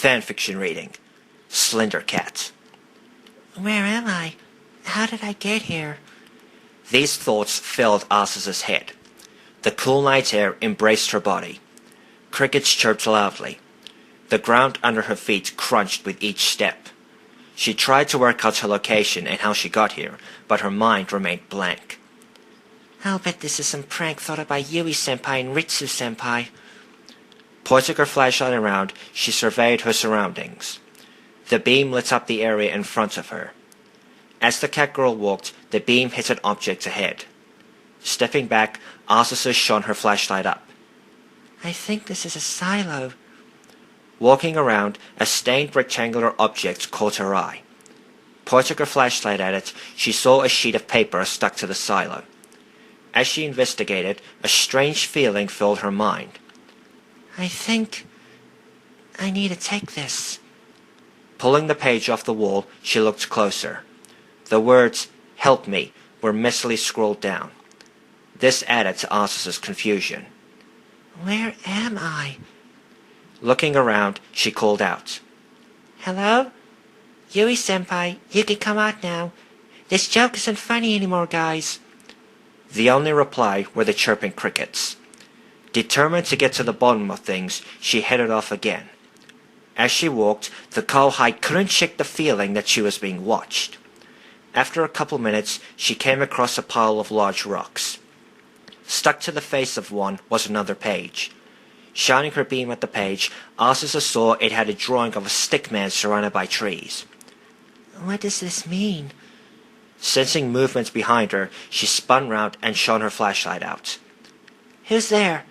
Fanfiction reading, Slender Cat. Where am I? How did I get here? These thoughts filled Asa's head. The cool night air embraced her body. Crickets chirped loudly. The ground under her feet crunched with each step. She tried to work out her location and how she got here, but her mind remained blank. I'll bet this is some prank thought up by Yui-senpai and Ritsu-senpai. Pointing her flashlight around, she surveyed her surroundings. The beam lit up the area in front of her. As the cat girl walked, the beam hit an object ahead. Stepping back, Asa shone her flashlight up. I think this is a silo. Walking around, a stained rectangular object caught her eye. Pointing her flashlight at it, she saw a sheet of paper stuck to the silo. As she investigated, a strange feeling filled her mind. I think I need to take this. Pulling the page off the wall, she looked closer. The words, "Help me," were messily scrawled down. This added to Asa's confusion. Where am I? Looking around, she called out. Hello? Yui-senpai, you can come out now. This joke isn't funny anymore, guys. The only reply were the chirping crickets. Determined to get to the bottom of things, she headed off again. As she walked, the cowhide couldn't shake the feeling that she was being watched. After a couple minutes, she came across a pile of large rocks. Stuck to the face of one was another page. Shining her beam at the page, Asa saw it had a drawing of a stickman surrounded by trees. What does this mean? Sensing movements behind her, she spun round and shone her flashlight out. Who's there?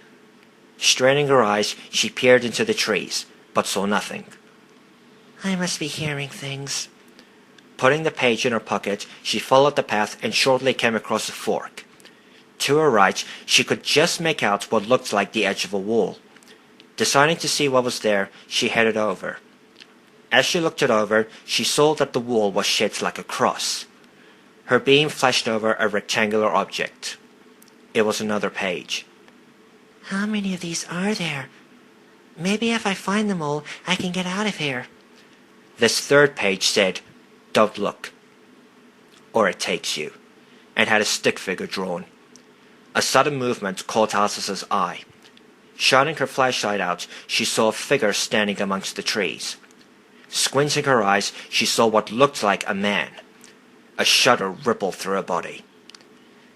Straining her eyes, she peered into the trees, but saw nothing. I must be hearing things. Putting the page in her pocket, she followed the path and shortly came across a fork. To her right, she could just make out what looked like the edge of a wall. Deciding to see what was there, she headed over. As she looked it over, she saw that the wall was shaped like a cross. Her beam flashed over a rectangular object. It was another page. How many of these are there? Maybe if I find them all, I can get out of here. This third page said, "Don't look, or it takes you," and had a stick figure drawn. A sudden movement caught Asa's eye. Shining her flashlight out, she saw a figure standing amongst the trees. Squinting her eyes, she saw what looked like a man. A shudder rippled through her body.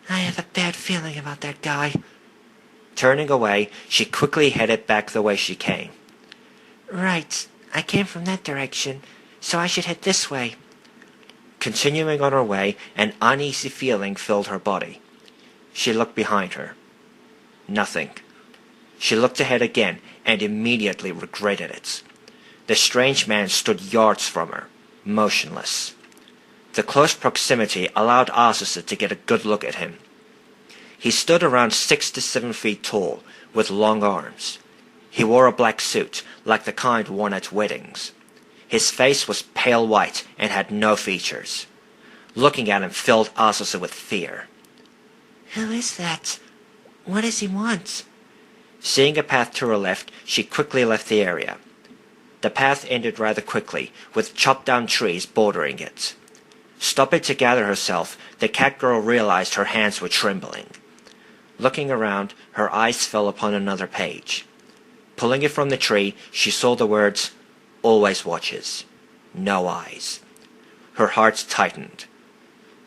I have a bad feeling about that guy. Turning away, she quickly headed back the way she came. Right, I came from that direction, so I should head this way. Continuing on her way, an uneasy feeling filled her body. She looked behind her. Nothing. She looked ahead again and immediately regretted it. The strange man stood yards from her, motionless. The close proximity allowed Asa to get a good look at him. He stood around 6 to 7 feet tall, with long arms. He wore a black suit, like the kind worn at weddings. His face was pale white and had no features. Looking at him filled Asa with fear. Who is that? What does he want? Seeing a path to her left, she quickly left the area. The path ended rather quickly, with chopped-down trees bordering it. Stopping to gather herself, the cat girl realized her hands were trembling. Looking around, her eyes fell upon another page. Pulling it from the tree, she saw the words, "Always watches, no eyes." Her heart tightened.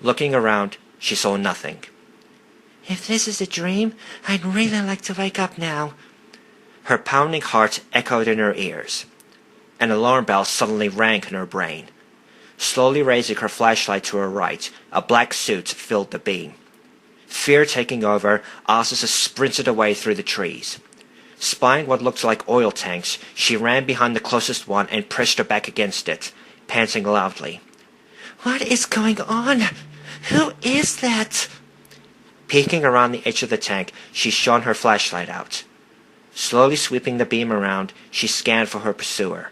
Looking around, she saw nothing. If this is a dream, I'd really like to wake up now. Her pounding heart echoed in her ears. An alarm bell suddenly rang in her brain. Slowly raising her flashlight to her right, a black suit filled the beam. Fear taking over, Asa sprinted away through the trees. Spying what looked like oil tanks, she ran behind the closest one and pressed her back against it, panting loudly. What is going on? Who is that? Peeking around the edge of the tank, she shone her flashlight out. Slowly sweeping the beam around, she scanned for her pursuer.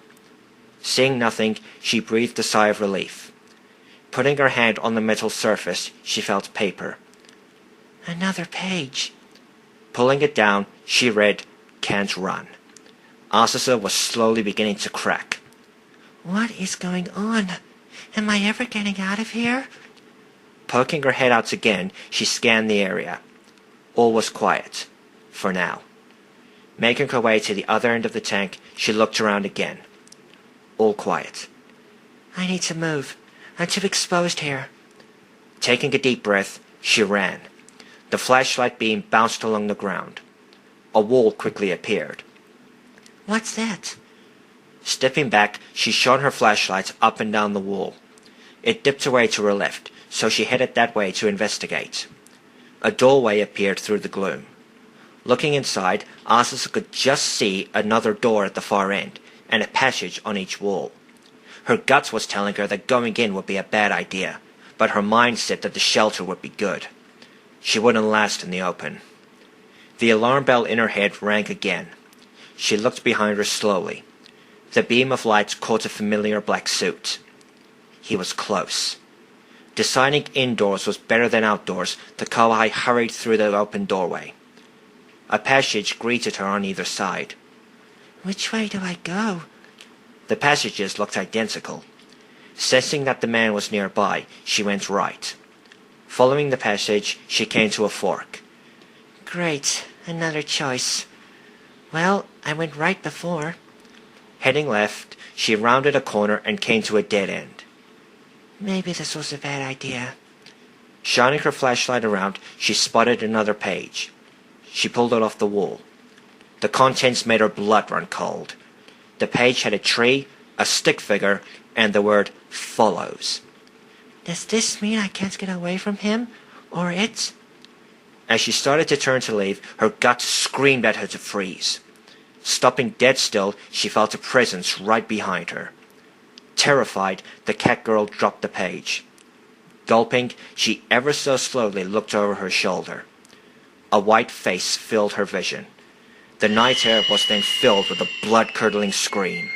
Seeing nothing, she breathed a sigh of relief. Putting her hand on the metal surface, she felt paper. Another page. Pulling it down, she read, "Can't run." Asa was slowly beginning to crack. What is going on? Am I ever getting out of here? Poking her head out again, she scanned the area. All was quiet. For now. Making her way to the other end of the tank, she looked around again. All quiet. I need to move. I'm too exposed here. Taking a deep breath, she ran. The flashlight beam bounced along the ground. A wall quickly appeared. What's that? Stepping back, she shone her flashlight up and down the wall. It dipped away to her left, so she headed that way to investigate. A doorway appeared through the gloom. Looking inside, Asa could just see another door at the far end, and a passage on each wall. Her guts was telling her that going in would be a bad idea, but her mind said that the shelter would be good. She wouldn't last in the open. The alarm bell in her head rang again. She looked behind her slowly. The beam of light caught a familiar black suit. He was close. Deciding indoors was better than outdoors, the Kawai hurried through the open doorway. A passage greeted her on either side. Which way do I go? The passages looked identical. Sensing that the man was nearby, she went right. Following the passage, she came to a fork. Great, another choice. Well, I went right before. Heading left, she rounded a corner and came to a dead end. Maybe this was a bad idea. Shining her flashlight around, she spotted another page. She pulled it off the wall. The contents made her blood run cold. The page had a tree, a stick figure, and the word follows. Does this mean I can't get away from him? Or it? As she started to turn to leave, her gut screamed at her to freeze. Stopping dead still, she felt a presence right behind her. Terrified, the cat girl dropped the page. Gulping, she ever so slowly looked over her shoulder. A white face filled her vision. The night air was then filled with a blood-curdling scream.